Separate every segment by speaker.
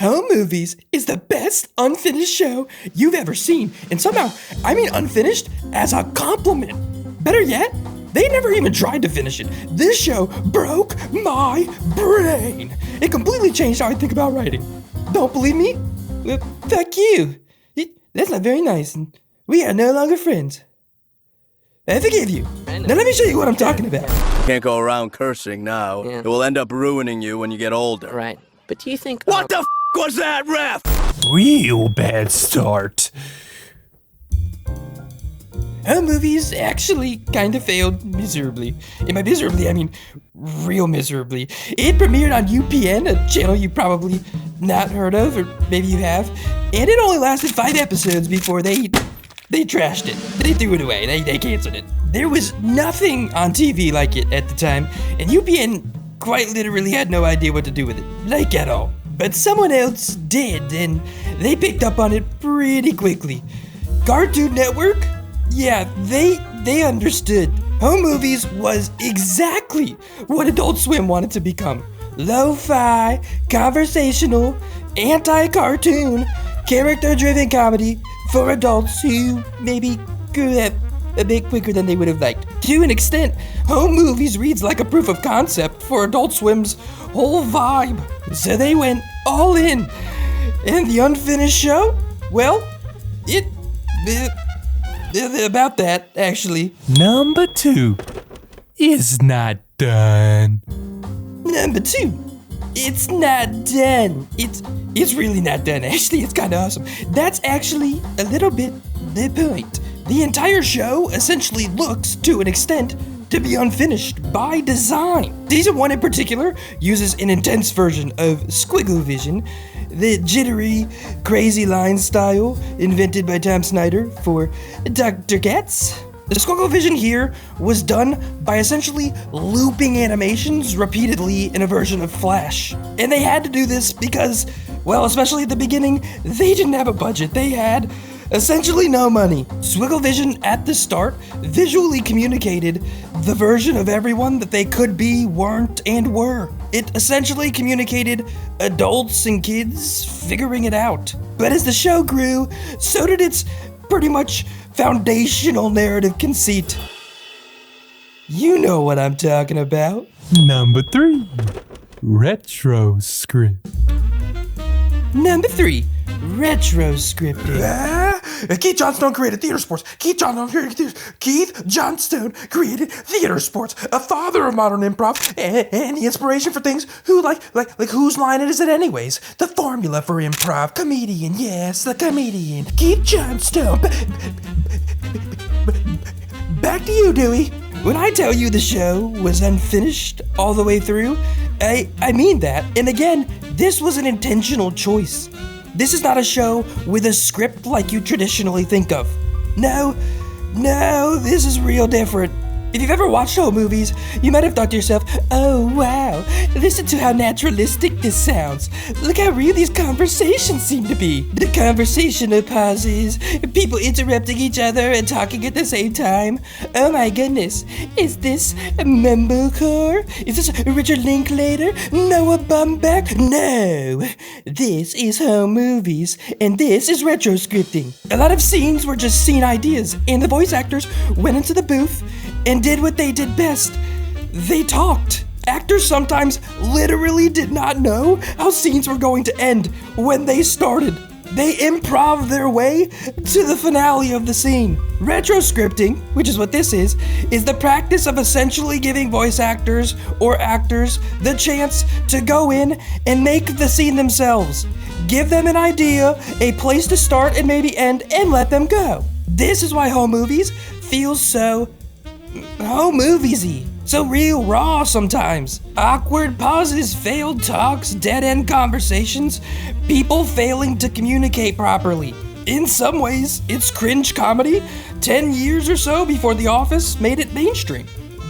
Speaker 1: Home Movies is the best unfinished show you've ever seen. And somehow, I mean unfinished as a compliment. Better yet, they never even tried to finish it. This show broke my brain. It completely changed how I think about writing. Don't believe me? Well, fuck you. That's not very nice. And we are no longer friends. I forgive you. Now let me show you what I'm talking about.
Speaker 2: Can't go around cursing now.
Speaker 3: Yeah.
Speaker 2: It will end up ruining you when you get older.
Speaker 3: Right. But do you think...
Speaker 2: What the f*** was that, ref?
Speaker 1: Real bad start. Home Movies actually kind of failed miserably. And by miserably, I mean real miserably. It premiered on UPN, a channel you probably not heard of, or maybe you have. And it only lasted 5 episodes before they trashed it. They threw it away. They canceled it. There was nothing on TV like it at the time, and UPN quite literally had no idea what to do with it, like at all. But someone else did, and they picked up on it pretty quickly. Cartoon Network? Yeah, they understood. Home Movies was exactly what Adult Swim wanted to become. Lo-fi, conversational, anti-cartoon, character-driven comedy for adults who maybe grew up a bit quicker than they would have liked. To an extent, Home Movies reads like a proof of concept for Adult Swim's whole vibe. So they went all in. And the unfinished show? Well, about that, actually.
Speaker 4: Number 2 is not done.
Speaker 1: Number 2, it's not done. It's really not done, actually. It's kind of awesome. That's actually a little bit the point. The entire show essentially looks, to an extent, to be unfinished by design. Season 1 in particular uses an intense version of Squiggle Vision, the jittery, crazy line style invented by Tom Snyder for Dr. Katz. The Squiggle Vision here was done by essentially looping animations repeatedly in a version of Flash. And they had to do this because, well, especially at the beginning, they didn't have a budget. They had essentially no money. Squiggle Vision at the start visually communicated the version of everyone that they could be, weren't, and were. It essentially communicated adults and kids figuring it out. But as the show grew, so did its pretty much foundational narrative conceit. You know what I'm talking about.
Speaker 4: Number 3, retro script.
Speaker 1: Number 3, retro scripting. Keith Johnstone created theater sports. Keith Johnstone created theater sports, a father of modern improv and the inspiration for things who like whose line is it anyways? The formula for improv. Comedian, yes, the comedian. Keith Johnstone. Back to you, Dewey. When I tell you the show was unfinished all the way through, I mean that. And again, this was an intentional choice. This is not a show with a script like you traditionally think of. No, this is real different. If you've ever watched Home Movies, you might have thought to yourself, oh wow, listen to how naturalistic this sounds. Look how real these conversations seem to be. The conversational pauses, people interrupting each other and talking at the same time. Oh my goodness, is this Mumblecore? Is this Richard Linklater? Noah Baumbach? No, this is Home Movies, and this is retro scripting. A lot of scenes were just scene ideas, and the voice actors went into the booth and did what they did best. They talked. Actors sometimes literally did not know how scenes were going to end when they started. They improv their way to the finale of the scene. Retro scripting, which is what this is the practice of essentially giving voice actors or actors the chance to go in and make the scene themselves. Give them an idea, a place to start and maybe end, and let them go. This is why Home Movies feels so Home Movies-y. So real raw sometimes. Awkward pauses, failed talks, dead-end conversations, people failing to communicate properly. In some ways, it's cringe comedy 10 years or so before The Office made it mainstream.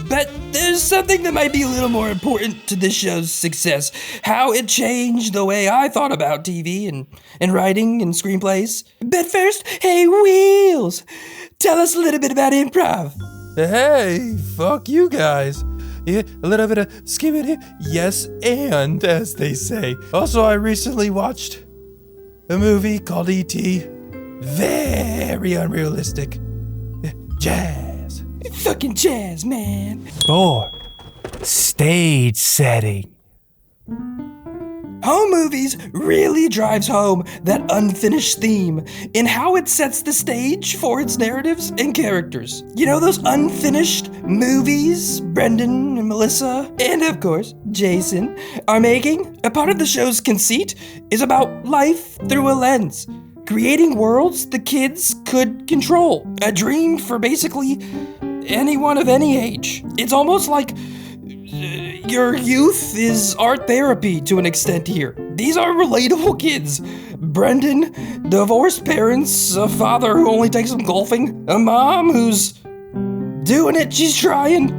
Speaker 1: But there's something that might be a little more important to this show's success. How it changed the way I thought about TV and writing and screenplays. But first, hey Wheels, tell us a little bit about improv.
Speaker 4: Hey, fuck you guys. Yeah, a little bit of skibbity. Yes, and as they say. Also, I recently watched a movie called E.T. Very unrealistic. Jazz.
Speaker 1: Fucking jazz, man.
Speaker 4: 4. Stage setting.
Speaker 1: Home movies really drives home that unfinished theme in how it sets the stage for its narratives and characters. You know those unfinished movies Brendan and Melissa, and of course Jason, are making? A part of the show's conceit is about life through a lens, creating worlds the kids could control. A dream for basically anyone of any age. It's almost like your youth is art therapy to an extent here. These are relatable kids. Brendan, divorced parents, a father who only takes them golfing, a mom who's doing it, she's trying,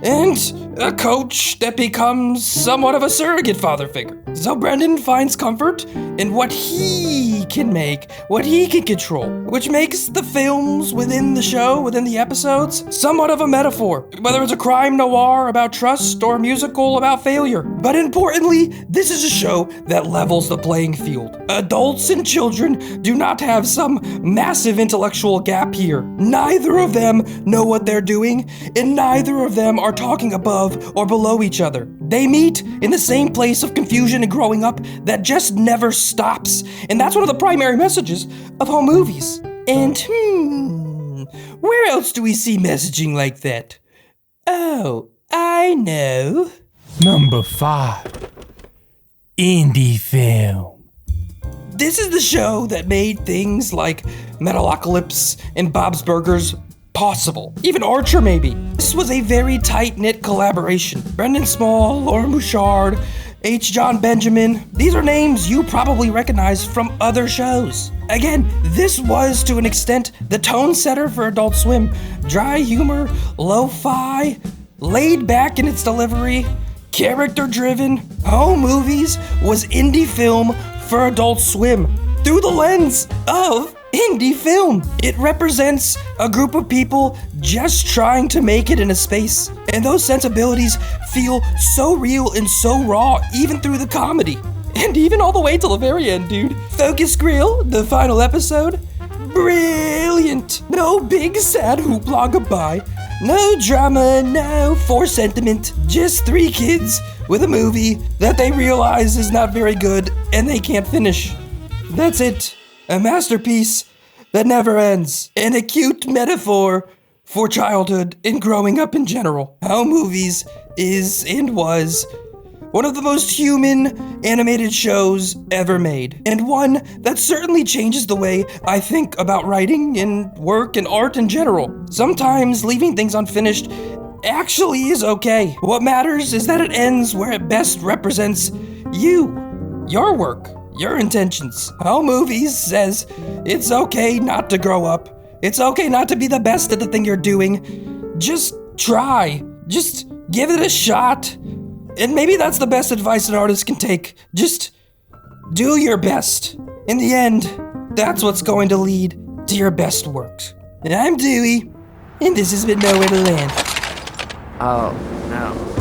Speaker 1: and a coach that becomes somewhat of a surrogate father figure. So Brendan finds comfort in what he can make, what he can control, which makes the films within the show, within the episodes, somewhat of a metaphor, whether it's a crime noir about trust or a musical about failure. But importantly, this is a show that levels the playing field. Adults and children do not have some massive intellectual gap here. Neither of them know what they're doing, and neither of them are talking above or below each other. They meet in the same place of confusion and growing up that just never stops. And that's one of the primary messages of home movies. And where else do we see messaging like that? Oh, I know.
Speaker 4: Number 5. Indie film.
Speaker 1: This is the show that made things like Metalocalypse and Bob's Burgers possible. Even Archer, maybe. This was a very tight-knit collaboration. Brendan Small, Lauren Bouchard, H. John Benjamin. These are names you probably recognize from other shows. Again, this was, to an extent, the tone setter for Adult Swim. Dry humor, lo-fi, laid back in its delivery, character-driven. Home Movies was indie film for Adult Swim through the lens of indie film. It represents a group of people just trying to make it in a space. And those sensibilities feel so real and so raw, even through the comedy. And even all the way till the very end, dude. Focus Grill, the final episode, brilliant. No big sad hoopla goodbye. No drama, no forced sentiment. Just 3 kids with a movie that they realize is not very good and they can't finish. That's it. A masterpiece that never ends. An acute metaphor for childhood and growing up in general. Home Movies is and was one of the most human animated shows ever made, and one that certainly changes the way I think about writing and work and art in general. Sometimes leaving things unfinished actually is okay. What matters is that it ends where it best represents you, your work, your intentions. Home Movies says it's okay not to grow up. It's okay not to be the best at the thing you're doing. Just try. Just give it a shot. And maybe that's the best advice an artist can take. Just do your best. In the end, that's what's going to lead to your best works. And I'm Dewey, and this has been Nowhere to Land.
Speaker 3: Oh, no.